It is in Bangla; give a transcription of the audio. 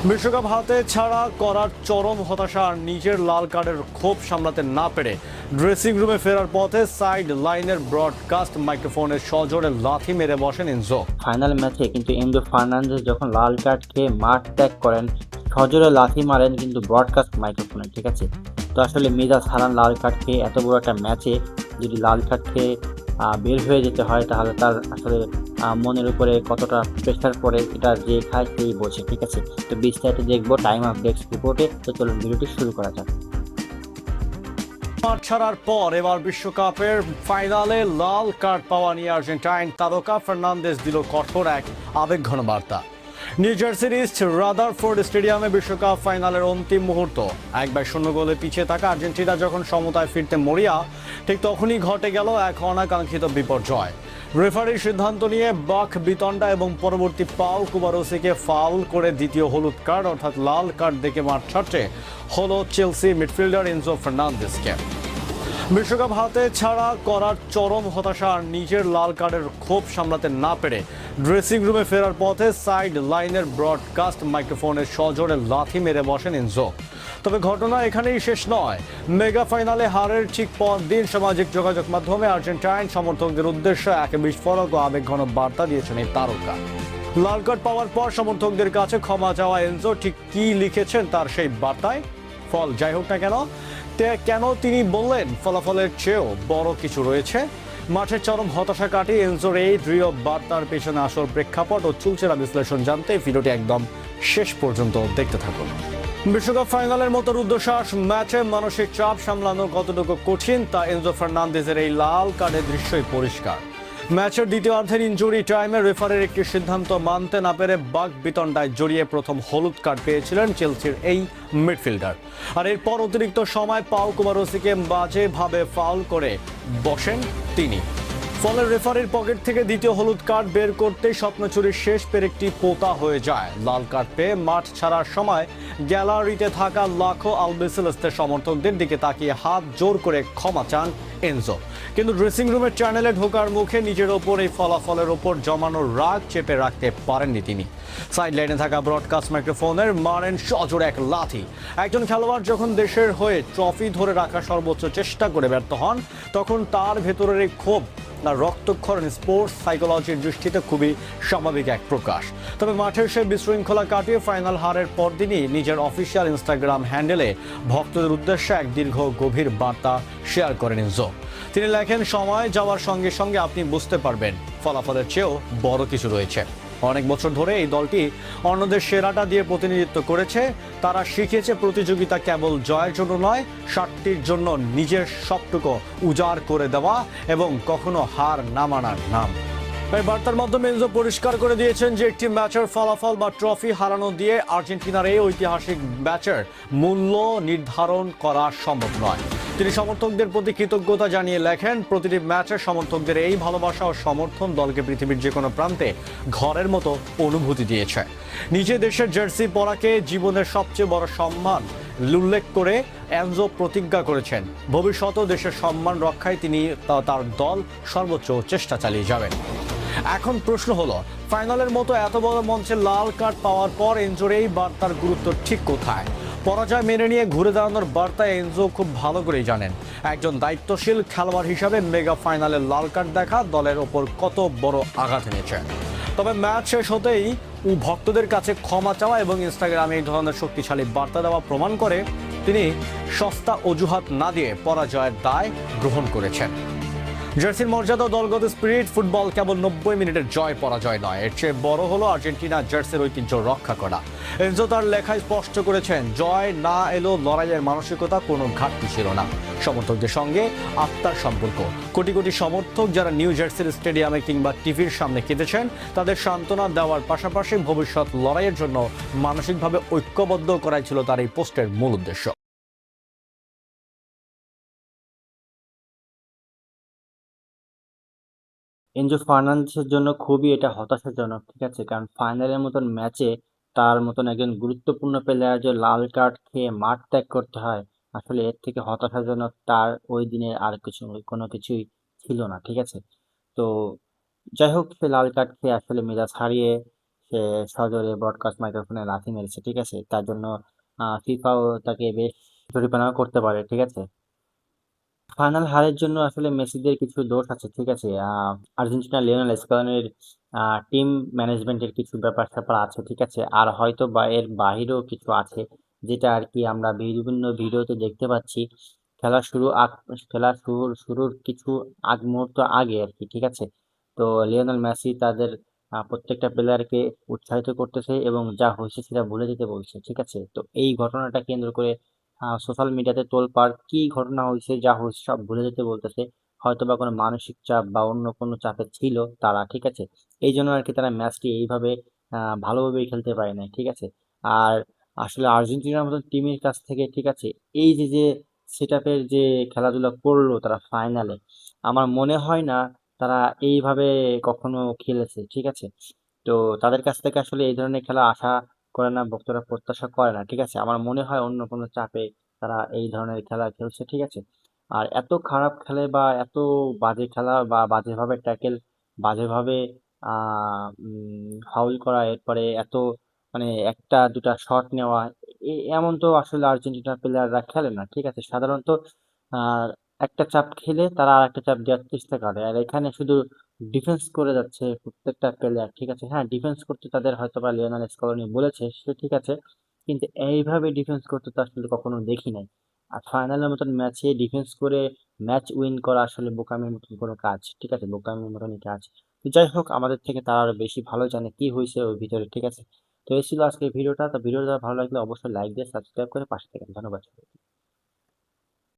বিশ্বকাপ হাতে ছাড়া করার চরম হতাশা আর নিজের লাল কার্ডের ক্ষোভ সামলাতে না পেরে ড্রেসিং রুমে ফেরার পথে সাইড লাইনের ব্রডকাস্ট মাইক্রোফোনের সজোরে লাথি মেরে বসেন এনজো। ফাইনাল ম্যাচে কিন্তু এনজো ফার্নান্দেজ যখন লাল কার্ড খেয়ে মাঠ ত্যাগ করেন, সজোরে লাথি মারেন কিন্তু ব্রডকাস্ট মাইক্রোফোনে, ঠিক আছে। তো আসলে মেজাজ হারান লাল কার্ড খেয়ে। এত বড় একটা ম্যাচে যদি লাল কার্ড খেয়ে বের হয়ে যেতে হয়, তাহলে তার আসলে মনের উপরে কতটা প্রেশার পড়ে, এটা যে খায় সেই বোঝে, ঠিক আছে। তো বিস্তারিত দেখবো টাইম অফ ডেস্ক রিপোর্টে। তো চলুন ভিডিওটি শুরু করা যাক। মাঠ ছাড়ার পর এবার বিশ্বকাপের ফাইনালে লাল কার্ড পাওয়া নিয়ে আর্জেন্টাইন তারকা ফার্নান্দেজ দিল কঠোর এক আবেগঘন বার্তা। নিউ জার্সির ইস্ট রাদারফোর্ড স্টেডিয়ামে বিশ্বকাপ ফাইনালের অন্তিম মুহূর্ত 1-0 গোলে পিছিয়ে থাকা আর্জেন্টিনা যখন সমতায় ফিরতে মরিয়া, ঠিক তখনই ঘটে গেল এক অনাকাঙ্ক্ষিত বিপর্যয়। রেফারির সিদ্ধান্ত নিয়ে বাক বিতণ্ডা এবং পরবর্তী পাও কুবারোসিকে ফাউল করে দ্বিতীয় হলুদ কার্ড অর্থাৎ লাল কার্ড দেখে মাঠ ছাড়তে হলো চেলসি মিডফিল্ডার এনজো ফার্নান্দেজকে। বিশ্বকাপ হাতে ছাড়া করার চরম হতাশা আর নিজের লাল কার্ডের ক্ষোভ সামলাতে না পেরে ড্রেসিং রুমে ফেরার পথে সাইড লাইনের ব্রডকাস্ট মাইক্রোফোনের সজোরে লাথি মেরে বসেন এনজো। তবে ঘটনা এখানেই শেষ নয়। মেগা ফাইনালে হারের ঠিক পর দিন সামাজিক যোগাযোগ মাধ্যমে আর্জেন্টাইন সমর্থকদের উদ্দেশ্যে এক বিস্ফোরক ও আবেগঘন বার্তা দিয়েছেন এই তারকা। লাল কার্ড পাওয়ার পর সমর্থকদের কাছে ক্ষমা চাওয়া এনজো ঠিক কি লিখেছেন তার সেই বার্তায়। ফল যাই হোক না কেন তিনি বললেন ফলাফলের চেয়েও বড় কিছু রয়েছে। মাঠের চরম হতাশা কাটিয়ে এনজোর এই দৃঢ় বার্তার পেছনে আসল প্রেক্ষাপট ও চুলচেরা বিশ্লেষণ জানতে ভিডিওটি একদম শেষ পর্যন্ত দেখতে থাকুন। বিশ্বকাপ ফাইনালের মতো রুদ্ধশ্বাস ম্যাচে মানসিক চাপ সামলানো কতটুকু কঠিন তা এনজো ফার্নান্দেজের এই লাল কার্ডের দৃশ্যই পরিষ্কার। ম্যাচের দ্বিতীয়ার্ধের ইনজুরি টাইমে রেফারির একটি সিদ্ধান্ত মানতে না পেরে বাক বিতণ্ডায় জড়িয়ে প্রথম হলুদ কার্ড পেয়েছিলেন চেলসির এই মিডফিল্ডার। আর এরপর অতিরিক্ত সময় পাও কুবারোসিকে বাজেভাবে ফাউল করে বসেন তিনি। ফলে রেফারির পকেট থেকে দ্বিতীয় হলুদ কার্ড বের করতেই স্বপ্নচুরির শেষ পেরেকটি পোতা হয়ে যায়। লাল কার্ড পেয়ে মাঠ ছাড়ার সময় গ্যালারিতে থাকা লাখো আলবিসেলেস্তের সমর্থকদের দিকে তাকিয়ে হাত জোর করে ক্ষমা চান এনজো। কিন্তু ড্রেসিং রুমের চ্যানেলে ঢোকার মুখে নিজের ওপর এই ফলাফলের ওপর জমানোর রাগ চেপে রাখতে পারেননি তিনি। সাইড লাইনে থাকা ব্রডকাস্ট মাইক্রোফোনের মারেন সজোরে এক লাথি। একজন খেলোয়াড় যখন দেশের হয়ে ট্রফি ধরে রাখার সর্বোচ্চ চেষ্টা করে ব্যর্থ হন, তখন তার ভেতরের এই ক্ষোভ না রক্তক্ষরণ স্পোর্টস সাইকোলজির দৃষ্টিতে খুবই স্বাভাবিক এক প্রকাশ। তবে মাঠের সে বিশৃঙ্খলা কাটিয়ে ফাইনাল হারের পরদিনই নিজের অফিসিয়াল ইনস্টাগ্রাম হ্যান্ডেলে ভক্তদের উদ্দেশ্যে এক দীর্ঘ গভীর বার্তা শেয়ার করেন এনজো। তিনি লেখেন, সময় যাওয়ার সঙ্গে সঙ্গে আপনি বুঝতে পারবেন ফলাফলের চেয়েও বড় কিছু রয়েছে। অনেক বছর ধরে এই দলটি অন্যদের সেরাটা দিয়ে প্রতিনিধিত্ব করেছে। তারা শিখেছে প্রতিযোগিতা কেবল জয়ের জন্য নয়, স্বার্থের জন্য নিজের সবটুকু উজাড় করে দেওয়া এবং কখনো হার না মানার নাম। এই বার্তার মাধ্যমে এনজো পরিষ্কার করে দিয়েছেন যে একটি ম্যাচের ফলাফল বা ট্রফি হারানো দিয়ে আর্জেন্টিনার এই ঐতিহাসিক ম্যাচের মূল্য নির্ধারণ করা সম্ভব নয়। তিনি সমর্থকদের প্রতি কৃতজ্ঞতা জানিয়ে লেখেন, প্রতিটি ম্যাচের সমর্থকদের এই ভালোবাসা ও সমর্থন দলকে পৃথিবীর যে কোনো প্রান্তে ঘরের মতো অনুভূতি দিয়েছে। নিজে দেশের জার্সি পরাকে জীবনের সবচেয়ে বড় সম্মান উল্লেখ করে এনজো প্রতিজ্ঞা করেছেন, ভবিষ্যতেও দেশের সম্মান রক্ষায় তিনি তার দল সর্বোচ্চ চেষ্টা চালিয়ে যাবেন। এখন প্রশ্ন হলো, ফাইনালের মতো এত বড় মঞ্চে লাল কার্ড পাওয়ার পর এনজোর এই বার্তার গুরুত্ব ঠিক কোথায়? পরাজয় মেনে নিয়ে ঘুরে দাঁড়ানোর বার্তা এনজো খুব ভালো করেই জানেন। একজন দায়িত্বশীল খেলোয়াড় হিসাবে মেগা ফাইনালে লাল কার্ড দেখা দলের ওপর কত বড় আঘাত এনেছে। তবে ম্যাচ শেষ হতেই ভক্তদের কাছে ক্ষমা চাওয়া এবং ইনস্টাগ্রামে এই ধরনের শক্তিশালী বার্তা দেওয়া প্রমাণ করে তিনি সস্তা অজুহাত না দিয়ে পরাজয়ের দায় গ্রহণ করেছেন। জার্সির মর্যাদা, দলগত স্পিরিট, ফুটবল কেবল 90 মিনিটের জয় পরাজয় নয়, এর চেয়ে বড় হলো আর্জেন্টিনা জার্সির ঐতিহ্য রক্ষা করা। এনজো তার লেখায় স্পষ্ট করেছেন, জয় না এলো লড়াইয়ের মানসিকতা কোনো ঘাটতি ছিল না, সমর্থকদের সঙ্গে আত্মার সম্পর্ক। কোটি কোটি সমর্থক যারা নিউ জার্সির স্টেডিয়ামে কিংবা টিভির সামনে কেঁদেছেন, তাদের সান্ত্বনা দেওয়ার পাশাপাশি ভবিষ্যৎ লড়াইয়ের জন্য মানসিকভাবে ঐক্যবদ্ধ করাই ছিল তার এই পোস্টের মূল উদ্দেশ্য। এনজো ফার্নান্দেজের জন্য খুবই এটা হতাশাজনক, ঠিক আছে। কারণ ফাইনালের মতন ম্যাচে তার মতন একজন গুরুত্বপূর্ণ প্লেয়ার যে লাল কার্ড খেয়ে মাঠ ত্যাগ করতে হয়, আসলে এর থেকে হতাশাজনক তার ওই দিনের আর কোনো কিছুই ছিল না, ঠিক আছে। তো যাই হোক, সে লাল কার্ড খেয়ে আসলে মেজাজ হারিয়ে সে সজোরে ব্রডকাস্ট মাইক্রোফোনে লাথি মেরেছে, ঠিক আছে? তার জন্য ফিফাও তাকে বেশ জরিমানাও করতে পারে, ঠিক আছে? ফাইনাল হারের জন্য আসলে মেসিদের কিছু দোষ আছে, ঠিক আছে? আর্জেন্টিনা লিওনেল স্কেলনির টিম ম্যানেজমেন্টের কিছু ব্যাপার-স্যাপার আছে, ঠিক আছে? আর হয়তো বা এর বাহিরেও কিছু আছে, যেটা আরকি আমরা বিভিন্ন ভিডিওতে দেখতে পাচ্ছি। খেলা শুরু আগ খেলা শুরুর কিছু মুহূর্ত আগে আরকি, ঠিক আছে? তো লিওনেল মেসি তাদের প্রত্যেকটা প্লেয়ারকে উৎসাহিত করতেছে এবং যা হইছে সেটা ভুলে যেতে বলছে, ঠিক আছে? তো এই ঘটনাটা কেন্দ্র করে সোশ্যাল মিডিয়াতে তোলপাড়, কি ঘটনা হইছে যা হইছে সব ভুলে যেতে বলতেছে। হয়তোবা কোনো মানসিক চাপ বা অন্য কোনো চাপে ছিল তারা, ঠিক আছে? এইজন্য আরকি তারা ম্যাচটি এইভাবে ভালোভাবেই খেলতে পারে নাই, ঠিক আছে? আর আসলে আর্জেন্টিনার মতো টিমের কাছ থেকে, ঠিক আছে, এই যে সেটআপের যে খেলাধুলা করলো তারা ফাইনালে, আমার মনে হয় না তারা এইভাবে কখনো খেলেছে, ঠিক আছে? তো তাদের কাছ থেকে আসলে এই ধরনের খেলা আশা করে না, ভক্তরা প্রত্যাশা করে না, ঠিক আছে? আমার মনে হয় অন্য কোনো চাপে তারা এই ধরনের খেলা খেলছে, ঠিক আছে? আর এত খারাপ খেলে বা এত বাজে খেলা বা বাজেভাবে ট্যাকেল, বাজেভাবে ফাউল করা, এরপরে এত মানে একটা দুটা শট নেওয়া, এমন তো আসলে আর্জেন্টিনার প্লেয়াররা খেলে না, ঠিক আছে? সাধারণত আহ একটা চাপ খেলে তারা আর একটা চাপ দেওয়ার চেষ্টা করে, আর এখানে শুধু ডিফেন্স করে যাচ্ছে প্রত্যেকটা প্লেয়ার, ঠিক আছে? হ্যাঁ, ডিফেন্স করতে তাদের হয়তো বা লিওনেল স্কলনি বলেছে, সে ঠিক আছে, কিন্তু এইভাবে ডিফেন্স করতে তো আসলে কখনো দেখি নাই। আর ফাইনালের মতন ম্যাচে ডিফেন্স করে ম্যাচ উইন করা আসলে বোকামির মতন কোনো কাজ, ঠিক আছে? বোকামির মতনই কাজ। তো যাই হোক, আমাদের থেকে তারা আরো বেশি ভালো জানে কি হয়েছে ওর ভিতরে, ঠিক আছে? তো এই ছিল আজকের ভিডিওটা। তো ভিডিওটা ভালো লাগলে অবশ্যই লাইক দিয়ে সাবস্ক্রাইব করে পাশে থাকেন। ধন্যবাদ।